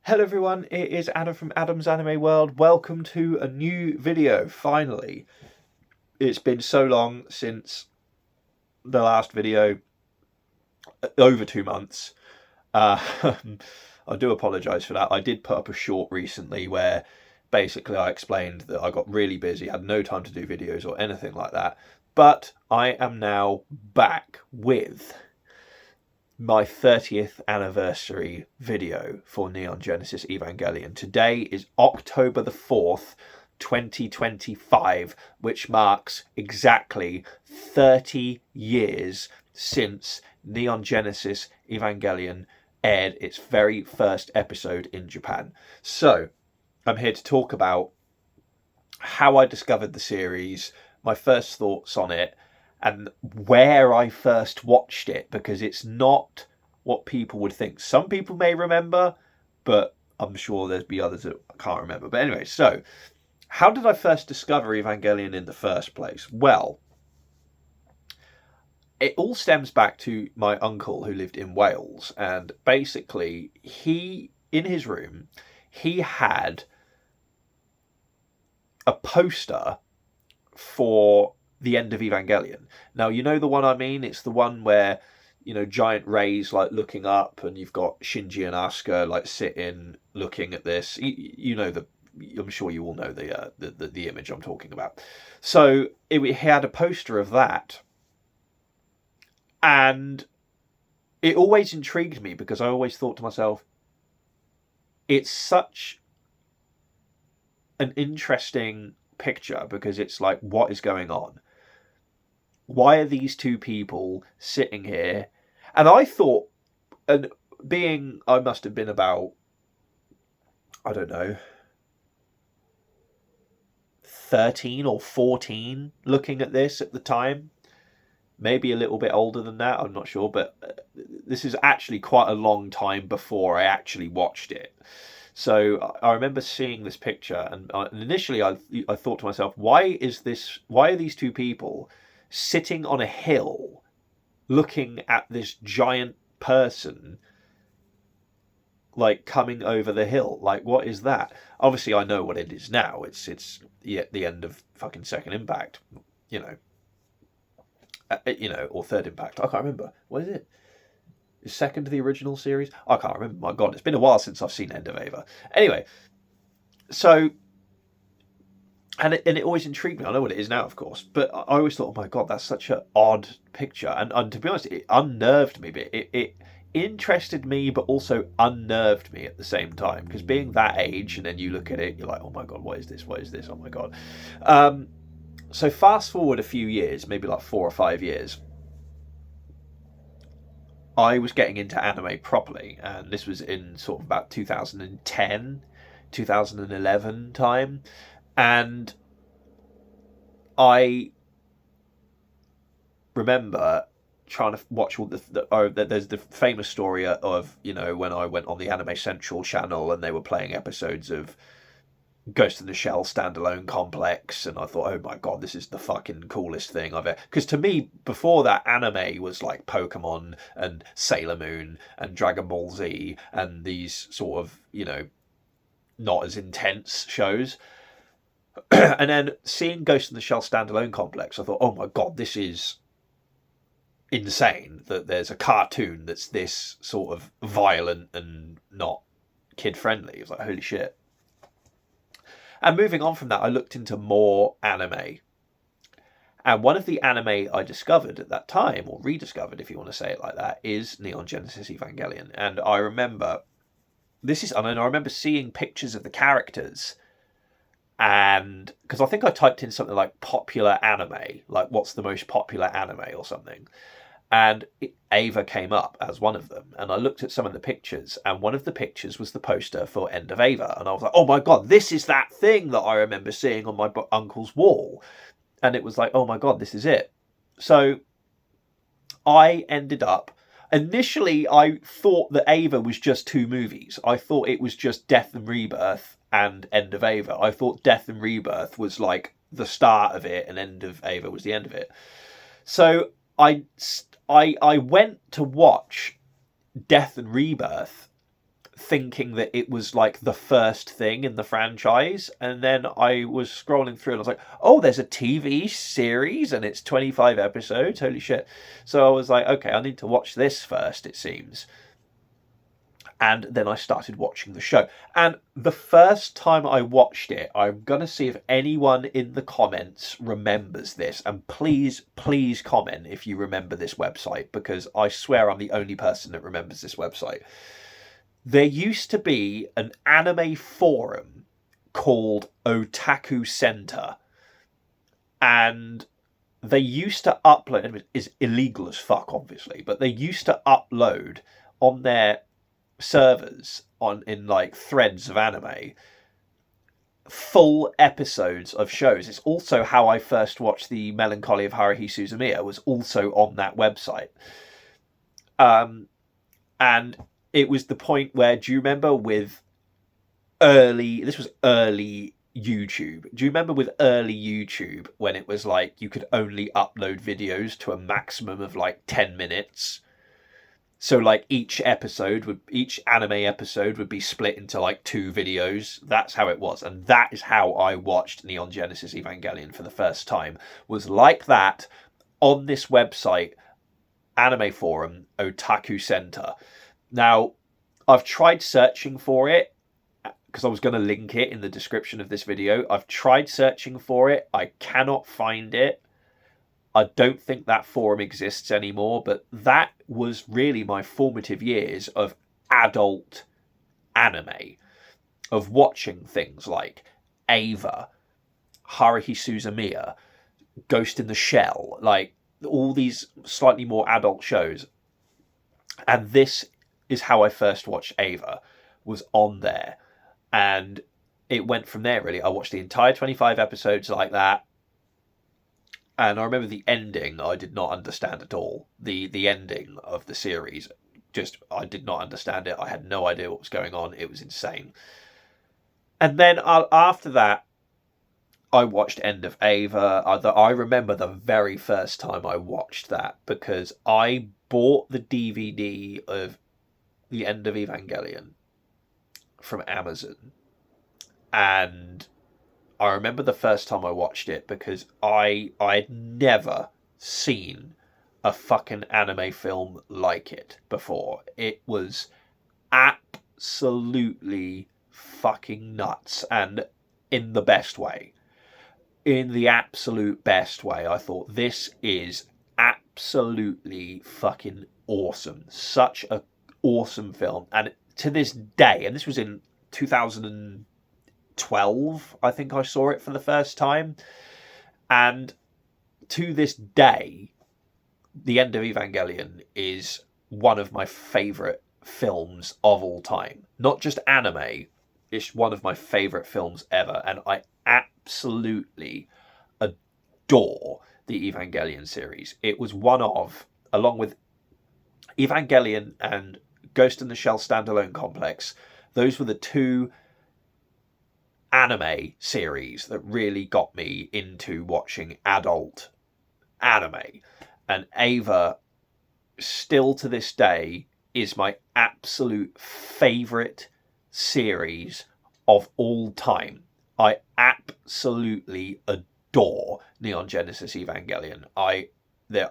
Hello everyone, it is Adam from Adam's Anime World. Welcome to a new video, finally. It's been so long since the last video, over 2 months. I do apologise for that. I did put up a short recently where basically I explained that I got really busy, had no time to do videos or anything like that. But I am now back with my 30th anniversary video for Neon Genesis Evangelion. Today is October the 4th, 2025, which marks exactly 30 years since Neon Genesis Evangelion aired its very first episode in Japan. So, I'm here to talk about how I discovered the series, my first thoughts on it, and where I first watched it, because it's not what people would think. Some people may remember, but I'm sure there'd be others that can't remember. But anyway, so how did I first discover Evangelion in the first place? Well, it all stems back to my uncle who lived in Wales, and basically in his room, he had a poster for the end of Evangelion. Now, you know the one I mean? It's the one where, giant rays like looking up, and you've got Shinji and Asuka like sitting looking at this. I'm sure you all know the image I'm talking about. So he had a poster of that, and it always intrigued me because I always thought to myself, it's such an interesting picture because it's like, what is going on? Why are these two people sitting here? And I thought, I must have been about, I don't know, 13 or 14 looking at this at the time. Maybe a little bit older than that, I'm not sure. But this is actually quite a long time before I actually watched it. So I remember seeing this picture, and initially I thought to myself, why are these two people sitting on a hill looking at this giant person like coming over the hill? Like, what is that? Obviously I know what it is now. It's the end of fucking Second Impact, or Third Impact. I can't remember. What is it? Is second the original series? I can't remember. My God, it's been a while since I've seen End of Eva. Anyway, so and it always intrigued me. I know what it is now, of course, but I always thought, oh my God, that's such an odd picture. And to be honest, it unnerved me. But it interested me, but also unnerved me at the same time. Because being that age, and then you look at it, you're like, oh my God, what is this? What is this? Oh my God. So fast forward a few years, maybe like 4 or 5 years, I was getting into anime properly, and this was in sort of about 2010, 2011 time, and I remember trying to watch all there's the famous story of, when I went on the Anime Central channel and they were playing episodes of Ghost in the Shell standalone complex, and I thought, oh my God, this is the fucking coolest thing I've ever. Because to me, before that, anime was like Pokemon and Sailor Moon and Dragon Ball Z and these sort of, not as intense shows. And then seeing Ghost in the Shell standalone complex, I thought, oh my God, this is insane that there's a cartoon that's this sort of violent and not kid friendly. It was like, holy shit. And moving on from that, I looked into more anime. And one of the anime I discovered at that time, or rediscovered if you want to say it like that, is Neon Genesis Evangelion. And I remember I remember seeing pictures of the characters, and because I think I typed in something like popular anime, like what's the most popular anime or something. And Ava came up as one of them. And I looked at some of the pictures, and one of the pictures was the poster for End of Ava. And I was like, oh my God, this is that thing that I remember seeing on my uncle's wall. And it was like, oh my God, this is it. So I ended up, initially I thought that Ava was just 2 movies. I thought it was just Death and Rebirth and End of Ava. I thought Death and Rebirth was like the start of it, and End of Ava was the end of it. So I went to watch Death and Rebirth thinking that it was like the first thing in the franchise, and then I was scrolling through and I was like, oh, there's a TV series and it's 25 episodes, holy shit. So I was like, okay, I need to watch this first, it seems. And then I started watching the show. And the first time I watched it, I'm going to see if anyone in the comments remembers this. And please, please comment if you remember this website, because I swear I'm the only person that remembers this website. There used to be an anime forum called Otaku Center. And they used to upload, it's illegal as fuck, obviously, but they used to upload on their servers in like threads of anime full episodes of shows. It's also how I first watched The Melancholy of Haruhi Suzumiya, was also on that website. And it was the point where, do you remember with this was early YouTube. Do you remember with early YouTube when it was like you could only upload videos to a maximum of like 10 minutes? So like each anime episode would be split into like 2 videos. That's how it was. And that is how I watched Neon Genesis Evangelion for the first time. Was like that on this website, anime forum, Otaku Center. Now, I've tried searching for it because I was going to link it in the description of this video. I've tried searching for it. I cannot find it. I don't think that forum exists anymore, but that was really my formative years of adult anime, of watching things like Ava, Haruhi Suzumiya, Ghost in the Shell, like all these slightly more adult shows. And this is how I first watched Ava, was on there. And it went from there, really. I watched the entire 25 episodes like that. And I remember the ending, I did not understand at all. The ending of the series, I did not understand it. I had no idea what was going on. It was insane. And then after that, I watched End of Ava. I remember the very first time I watched that because I bought the DVD of The End of Evangelion from Amazon. And I remember the first time I watched it because I'd never seen a fucking anime film like it before. It was absolutely fucking nuts, and in the best way. In the absolute best way. I thought, this is absolutely fucking awesome. Such a awesome film. And to this day, and this was in 2012, I think I saw it for the first time. And to this day, The End of Evangelion is one of my favourite films of all time. Not just anime, it's one of my favourite films ever. And I absolutely adore the Evangelion series. It was one of, along with Evangelion and Ghost in the Shell standalone complex, those were the 2 anime series that really got me into watching adult anime. And Ava, still to this day, is my absolute favourite series of all time. I absolutely adore Neon Genesis Evangelion. I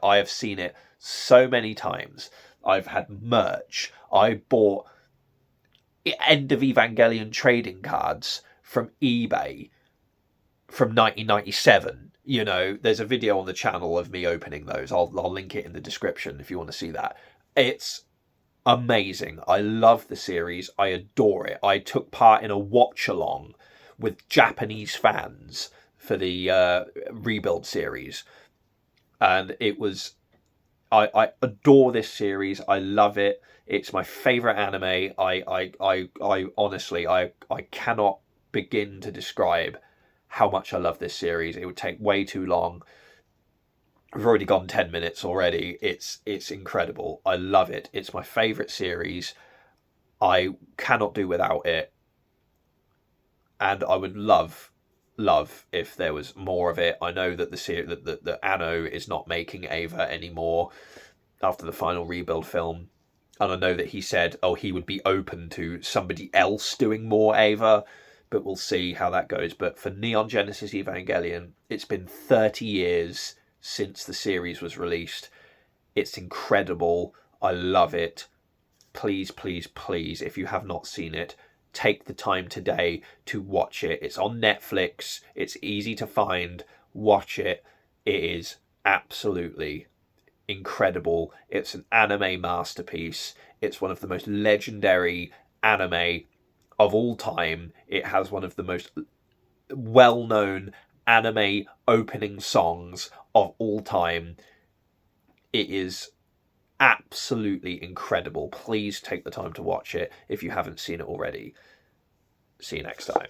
have seen it so many times. I've had merch. I bought End of Evangelion trading cards from eBay from 1997. You know, there's a video on the channel of me opening those. I'll link it in the description if you want to see that. It's amazing. I love the series. I adore it. I took part in a watch along with Japanese fans for the Rebuild series, and it was. I adore this series. I love it. It's my favorite anime. I honestly, I cannot begin to describe how much I love this series. It would take way too long. We've already gone 10 minutes already. It's incredible. I love it. It's my favorite series. I cannot do without it. And I would love if there was more of it. I know that the Anno is not making Ava anymore after the final Rebuild film. And I know that he said, oh, he would be open to somebody else doing more Eva, but we'll see how that goes. But for Neon Genesis Evangelion, it's been 30 years since the series was released. It's incredible. I love it. Please, please, please, if you have not seen it, take the time today to watch it. It's on Netflix. It's easy to find. Watch it. It is absolutely incredible. It's an anime masterpiece. It's one of the most legendary anime of all time. It has one of the most well-known anime opening songs of all time. It is absolutely incredible. Please take the time to watch it if you haven't seen it already. See you next time.